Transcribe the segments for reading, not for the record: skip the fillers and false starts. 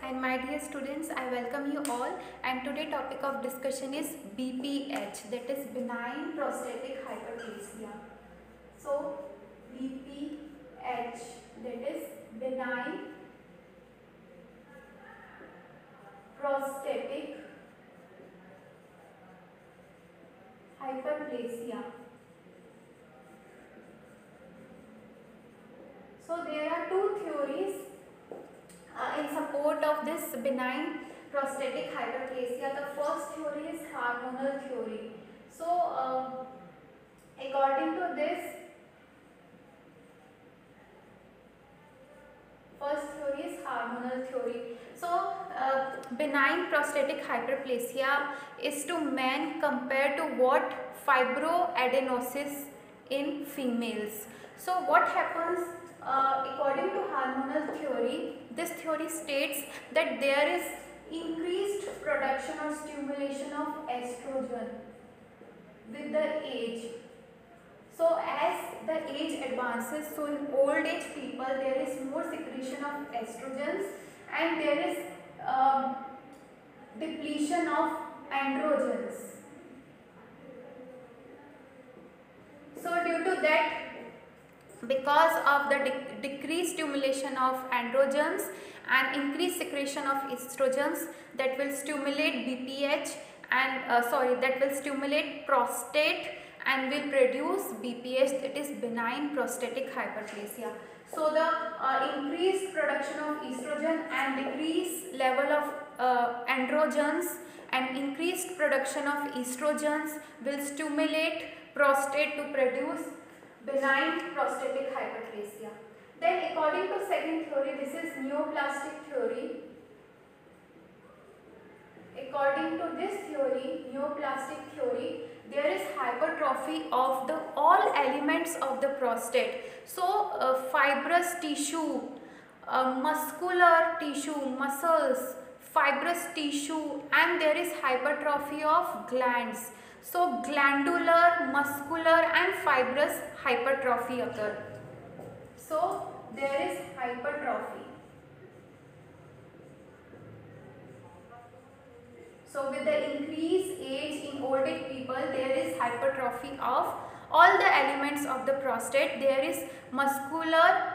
and my dear students, I welcome you all, and today topic of discussion is BPH, that is benign prostatic hyperplasia. So BPH, that is benign prostatic hyperplasia. So there are two theories in support of this benign prostatic hyperplasia. The first theory is hormonal theory. So according to this, first theory is hormonal theory. So benign prostatic hyperplasia is to men compared to what fibroadenosis in females. So what happens according to hormonal theory? This theory states that there is increased production or stimulation of estrogen with the age. So as the age advances, so in old age people there is more secretion of estrogens and there is depletion of androgens. So due to that, because of the decreased stimulation of androgens and increased secretion of estrogens, that will stimulate BPH and that will stimulate prostate and will produce BPH, that is benign prostatic hyperplasia. So the increased production of estrogen and decreased level of androgens and increased production of estrogens will stimulate prostate to produce benign prostatic hyperplasia. Then according to second theory, this is neoplastic theory. According to this theory, neoplastic theory, there is hypertrophy of the all elements of the prostate. So fibrous tissue, muscular tissue, muscles, fibrous tissue, and there is hypertrophy of glands. So glandular, muscular and fibrous hypertrophy occur. So there is hypertrophy. So with the increased age in old age people, there is hypertrophy of all the elements of the prostate. There is muscular,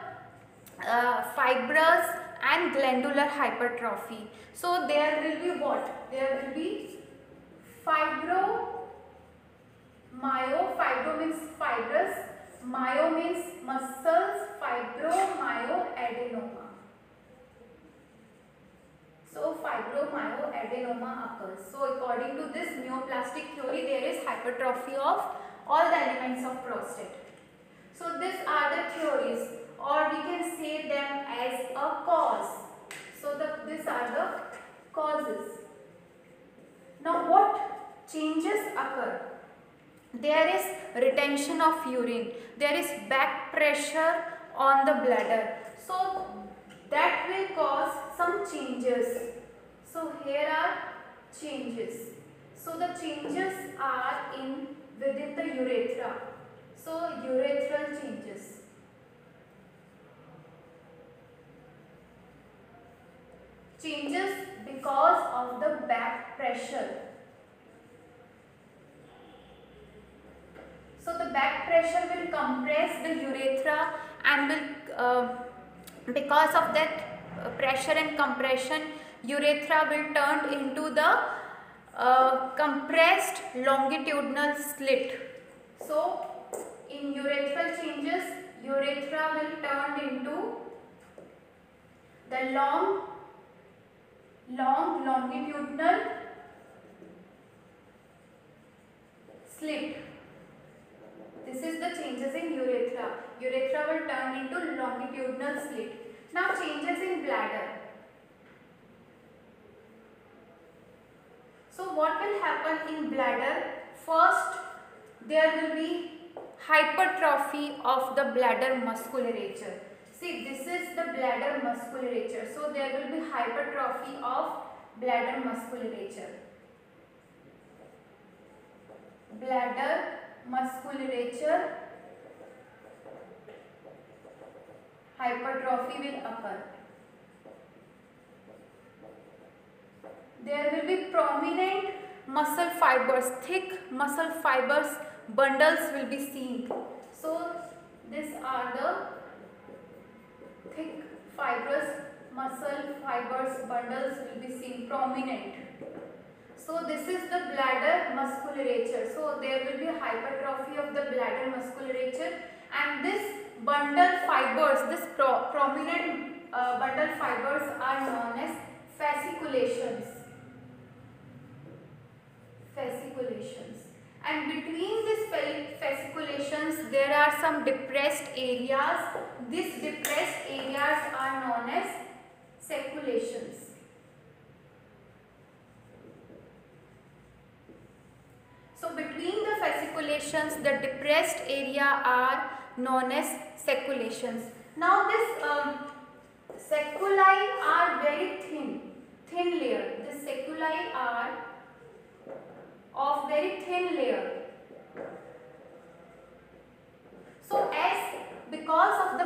fibrous and glandular hypertrophy. So there will be what? There will be fibro means fibrous, myo means muscles, fibromyoadenoma. So fibromyoadenoma occurs. So according to this neoplastic theory, there is hypertrophy of all the elements of prostate. So these are the theories, or we can say them as a cause. So these are the causes. Now what changes occur? There is retention of urine, there is back pressure on the bladder, so that will cause some changes. So here are changes. So the changes are within the urethra. So urethral changes. Changes because of the back pressure. So the back pressure will compress the urethra and will because of that pressure and compression, urethra will turn into the compressed longitudinal slit. So in urethral changes, urethra will turn into the long longitudinal slit. This is the changes in urethra. Urethra will turn into longitudinal slit. Now changes in bladder. So what will happen in bladder? First, there will be hypertrophy of the bladder musculature. See, this is the bladder musculature. So there will be hypertrophy of bladder musculature. Bladder musculature hypertrophy will occur. there will be prominent muscle fibers, thick muscle fibers bundles will be seen. So these are the thick fibrous muscle fibers bundles will be seen, prominent. So this is the bladder musculature. So there will be hypertrophy of the bladder musculature, and this bundle fibers, this prominent bundle fibers are known as fasciculations. Fasciculations. And between these fasciculations there are some depressed areas. These depressed areas are known as sacculations. So between the fasciculations, the depressed area are known as sacculations. Now this sacculi are very thin layer. The sacculi are of very thin layer. So as because of the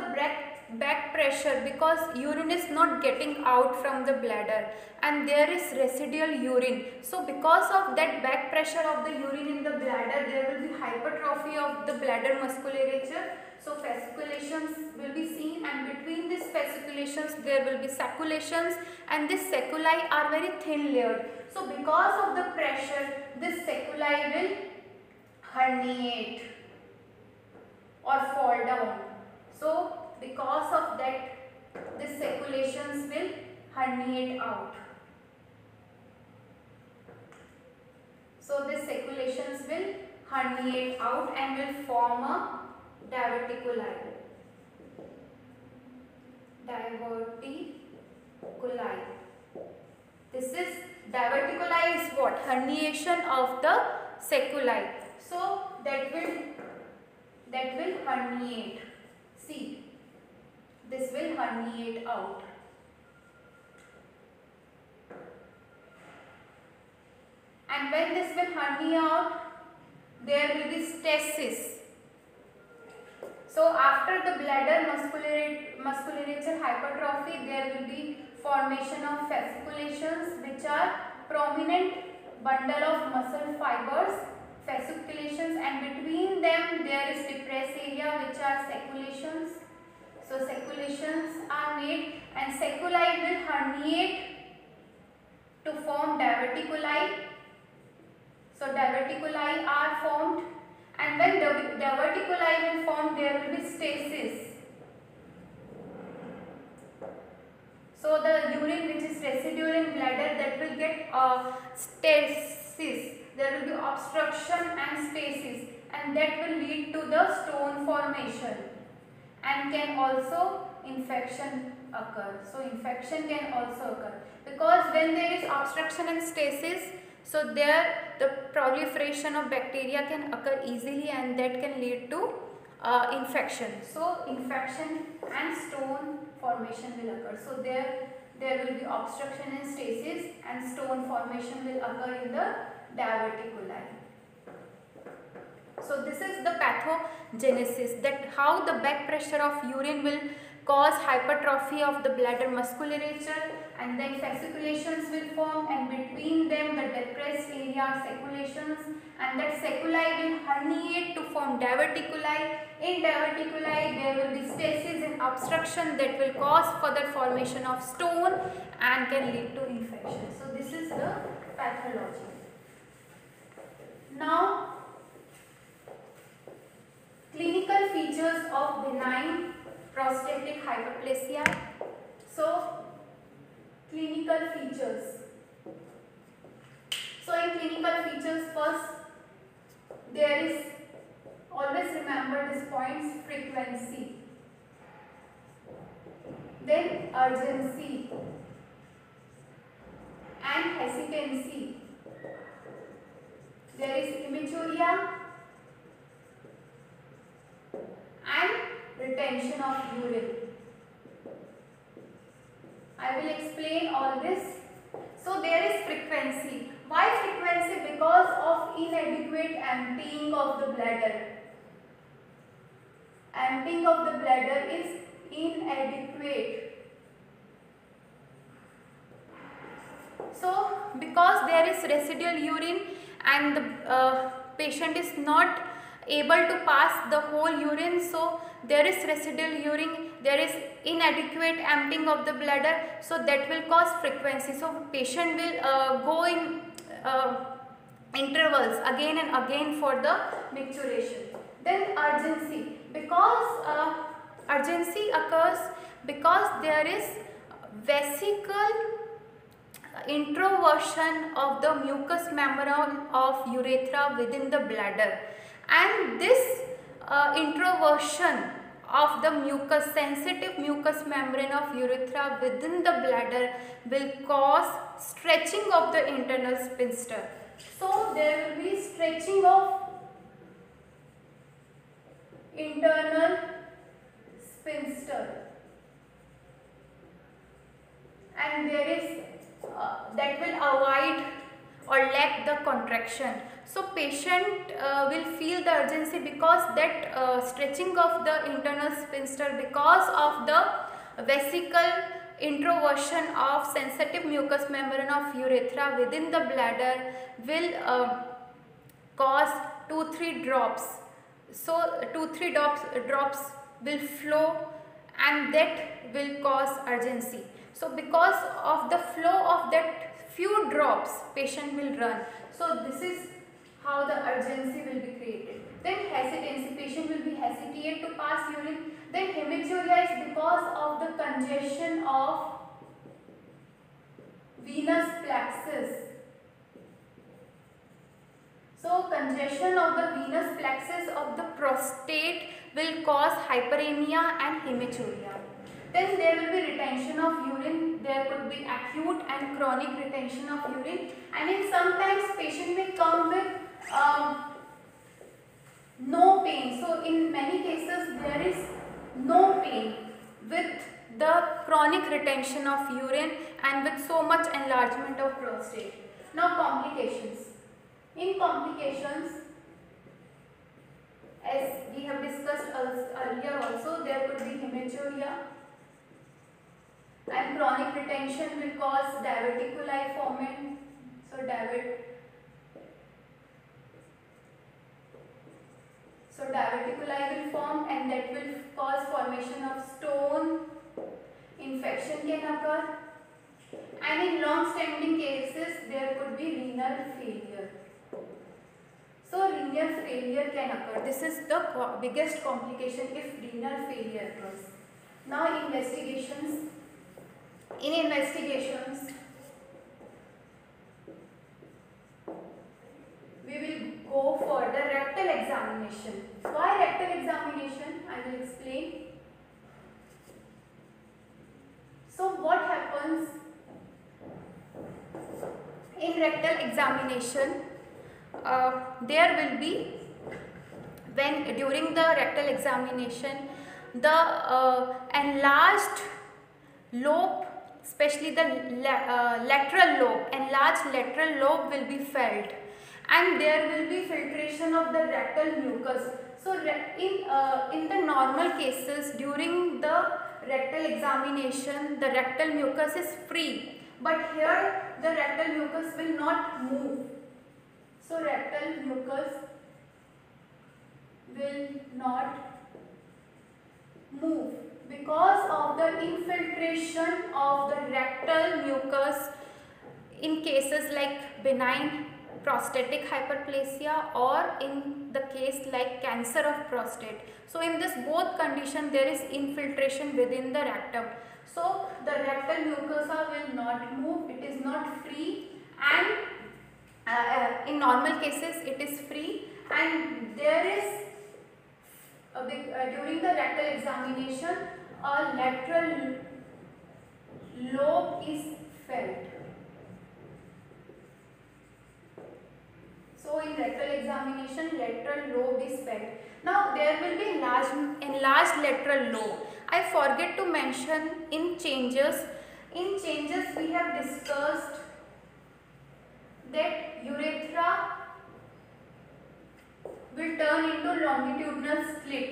back pressure, because urine is not getting out from the bladder and there is residual urine, so because of that back pressure of the urine in the bladder, there will be hypertrophy of the bladder musculature. So fasciculations will be seen, and between these fasciculations there will be sacculations, and these sacculi are very thin layered. So because of the pressure, this sacculi will herniate or fall down. So because of that, the sacculations will herniate out. So the sacculations will herniate out and will form a diverticuli. Diverticuli. This is diverticuli is what? Herniation of the sacculi. So that will herniate. See, this will herniate out. And when this will herniate out, there will be stasis. So after the bladder musculature hypertrophy, there will be formation of fasciculations, which are prominent bundle of muscle fibers, fasciculations, and between them there is depressed area, which are sacculations. So sacculations are made, and sacculi will herniate to form diverticuli. So diverticuli are formed, and when diverticuli will form, there will be stasis. So the urine which is residual in bladder, that will get stasis. There will be obstruction and stasis, and that will lead to the stone formation, and can also infection occur. So infection can also occur, because when there is obstruction and stasis, so there the proliferation of bacteria can occur easily, and that can lead to infection. So infection and stone formation will occur. So there will be obstruction and stasis, and stone formation will occur in the diverticuli. So this is the pathogenesis, that how the back pressure of urine will cause hypertrophy of the bladder musculature, and then fasciculations will form, and between them the depressed area are sacculations, and that sacculi will herniate to form diverticuli. In diverticuli there will be stasis and obstruction that will cause further formation of stone and can lead to infection. So this is the pathology. Now clinical features of benign prostatic hyperplasia. So clinical features. So in clinical features, first there is, always remember these points, frequency, then urgency and hesitancy. There is hematuria and retention of urine. I will explain all this. So there is frequency. Why frequency? Because of inadequate emptying of the bladder. Emptying of the bladder is inadequate. So because there is residual urine and the patient is not able to pass the whole urine, so there is residual urine, there is inadequate emptying of the bladder, so that will cause frequency. So patient will go in intervals again and again for the micturition. Then urgency, because urgency occurs because there is vesicle introversion of the mucous membrane of urethra within the bladder, and this introversion of the mucus, sensitive mucous membrane of urethra within the bladder will cause stretching of the internal sphincter. So there will be stretching of internal sphincter, and there is that will avoid or lack the contraction. So patient will feel the urgency because that stretching of the internal sphincter, because of the vesicle introversion of sensitive mucous membrane of urethra within the bladder will cause 2-3 drops. So 2-3 drops will flow, and that will cause urgency. So because of the flow of that few drops, patient will run. So this is how the urgency will be created. Then hesitancy, patient will be hesitate to pass urine. Then hematuria is because of the congestion of venous plexus. So congestion of the venous plexus of the prostate will cause hyperemia and hematuria. Then there will be retention of urine. There could be acute and chronic retention of urine, and in sometimes patient may come with no pain. So in many cases there is no pain with the chronic retention of urine and with so much enlargement of prostate. Now complications. In complications, as we have discussed earlier also, there could be hematuria, and chronic retention will cause diverticuli forming. So diverticuli will form, and that will cause formation of stone. Infection can occur, and in long-standing cases there could be renal failure. So renal failure can occur. This is the biggest complication if renal failure occurs. Now investigations. In investigations, we will go for the rectal examination. Why rectal examination? I will explain. So what happens in rectal examination? There will be, when during the rectal examination, the enlarged lobe, especially the lateral lobe, enlarged lateral lobe will be felt, and there will be filtration of the rectal mucus. So in the normal cases, during the rectal examination, the rectal mucus is free, but here the rectal mucus will not move. So rectal mucus will not move because of the infiltration of the rectal mucus in cases like benign prostatic hyperplasia or in the case like cancer of prostate. So in this both condition there is infiltration within the rectum. So the rectal mucosa will not move, it is not free, and in normal cases it is free, and there is during the rectal examination a lateral lobe is felt. So in rectal examination lateral lobe is felt. Now there will be enlarged lateral lobe. I forget to mention in changes. In changes we have discussed that urethra will turn into longitudinal slit.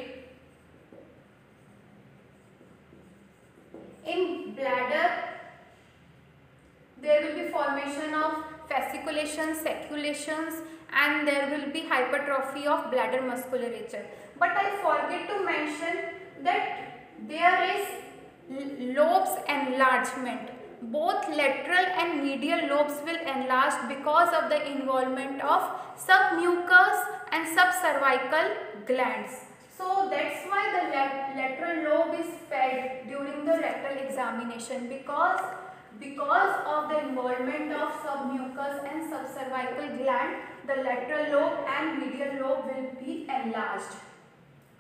In bladder there will be formation of fasciculations, saculations, and there will be hypertrophy of bladder musculature. But I forget to mention that there is lobes enlargement. Both lateral and medial lobes will enlarge because of the involvement of submucous and subcervical glands. So that's why the lateral lobe is fed during the rectal examination, because of the involvement of submucous and subcervical gland, the lateral lobe and medial lobe will be enlarged.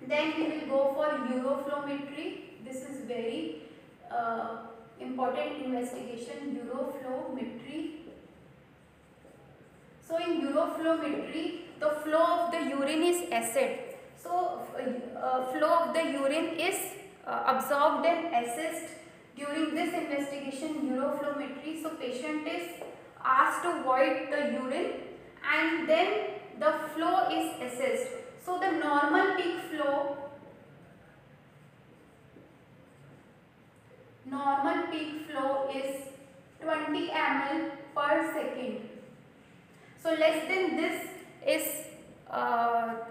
Then we will go for uroflowmetry. This is very important investigation, uroflowmetry. So in uroflowmetry, the flow of the urine is acid. So flow of the urine is absorbed and assessed during this investigation, uroflowmetry. So patient is asked to void the urine and then the flow is assessed. So the normal peak flow is 20 ml per second. So less than this is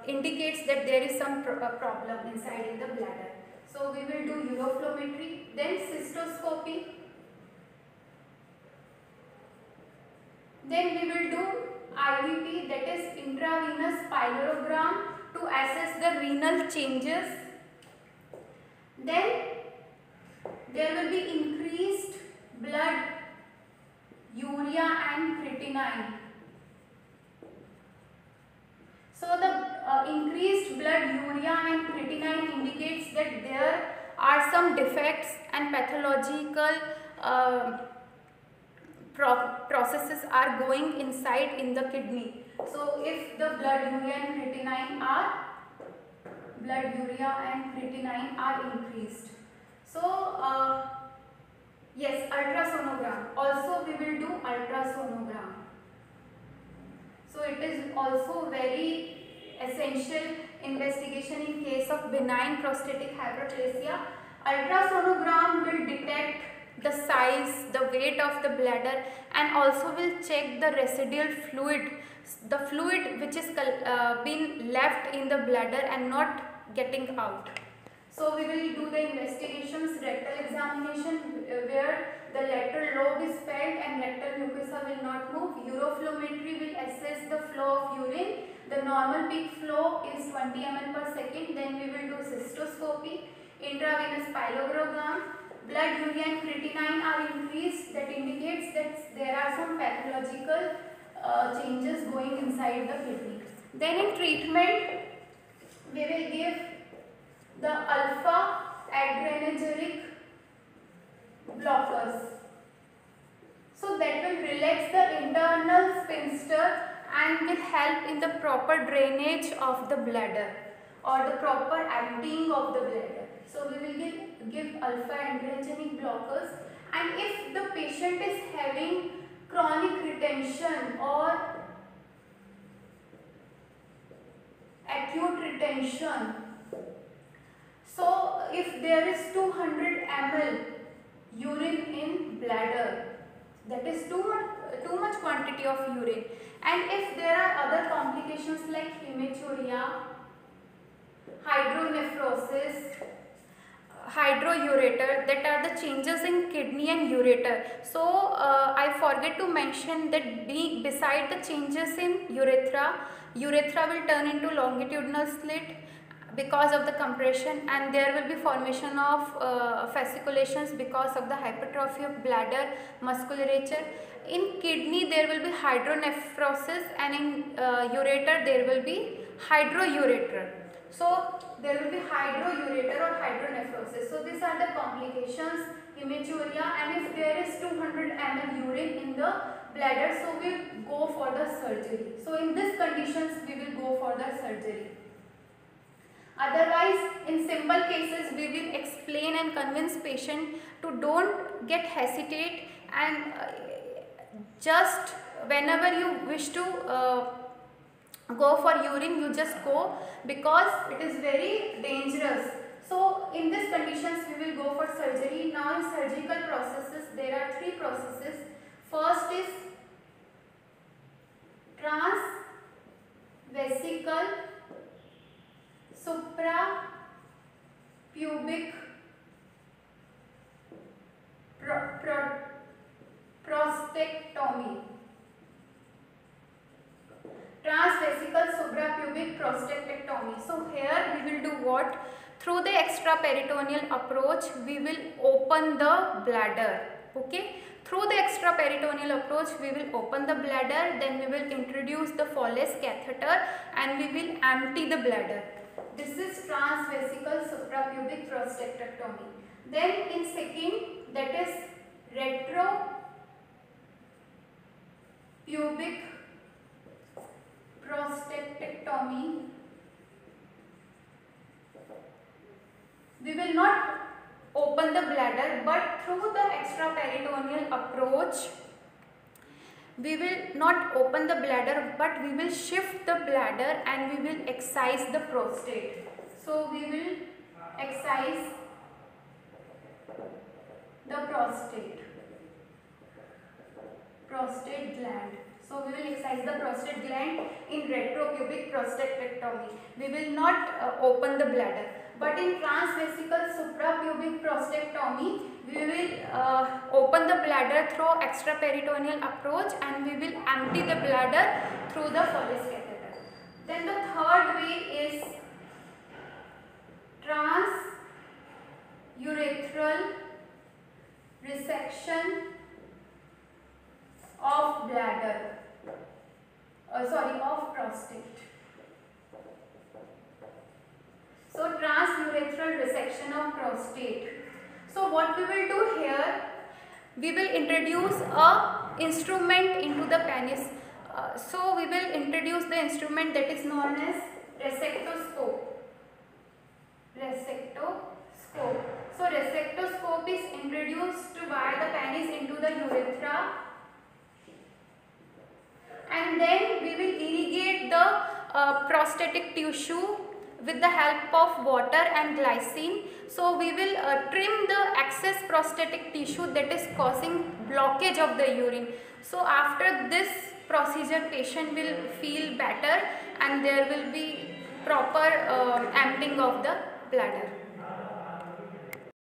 indicates that there is some problem inside in the bladder. So we will do uroflowmetry, then cystoscopy, then we will do IVP, that is intravenous pyelogram, to assess the renal changes. Then there will be increased blood urea and creatinine. So the increased blood urea and creatinine indicates that there are some defects and pathological processes are going inside in the kidney. So if the blood urea and creatinine are increased. So yes, ultrasonogram. Also we will do ultrasonogram. So it is also very essential investigation in case of benign prostatic hyperplasia. Ultrasonogram will detect the size, the weight of the bladder, and also will check the residual fluid, the fluid which is been left in the bladder and not getting out. So we will do the investigations, rectal examination where the lateral lobe is fed and rectal mucosa will not move. Uroflowmetry will assess the flow of urine. The normal peak flow is 20 ml per second. Then we will do cystoscopy, intravenous pyelogram. Blood urea and creatinine are increased. That indicates that there are some pathological changes going inside the kidney. Then in treatment, we will give the alpha adrenergic blockers. So that will relax the internal sphincter and will help in the proper drainage of the bladder or the proper emptying of the bladder. So we will give alpha adrenergic blockers, and if the patient is having chronic retention or acute retention, so if there is 200 ml urine in bladder, that is too much quantity of urine, and if there are other complications like hematuria, hydronephrosis, hydroureter, that are the changes in kidney and ureter. So I forget to mention that beside the changes in urethra will turn into longitudinal slit because of the compression, and there will be formation of fasciculations because of the hypertrophy of bladder musculature. In kidney there will be hydronephrosis, and in ureter there will be hydroureter. So there will be hydroureter or hydronephrosis. So these are the complications, hematuria, and if there is 200 ml urine in the bladder, so we go for the surgery. So in these conditions we will go for the surgery. Otherwise, in simple cases, we will explain and convince patient to don't get hesitate, and just whenever you wish to go for urine, you just go, because it is very dangerous. So in these conditions we will go for surgery. Now in surgical processes there are three processes. First is transvesical suprapubic prostatectomy. Transvesical suprapubic prostatectomy. So here we will do what? Through the extraperitoneal approach, we will open the bladder. Okay. Through the extraperitoneal approach, we will open the bladder. Then we will introduce the Foley's catheter and we will empty the bladder. This is transvesical suprapubic prostatectomy. Then in second, that is retropubic prostatectomy. We will not open the bladder, but through the extraperitoneal approach, we will not open the bladder, but we will shift the bladder and we will excise the prostate. So we will excise the prostate gland. So we will excise the prostate gland in retropubic prostatectomy. We will not open the bladder. But in transvesical suprapubic prostatectomy, we will open the bladder through extraperitoneal approach and we will empty the bladder through the Foley's catheter. Then the third way is transurethral resection of bladder, of prostate. So transurethral resection of prostate. So what we will do here, we will introduce a instrument into the penis. So we will introduce the instrument that is known as resectoscope. So resectoscope is introduced by the penis into the urethra, and then we will irrigate the prostatic tissue with the help of water and glycine. So we will trim the excess prostatic tissue that is causing blockage of the urine. So after this procedure, patient will feel better and there will be proper emptying of the bladder.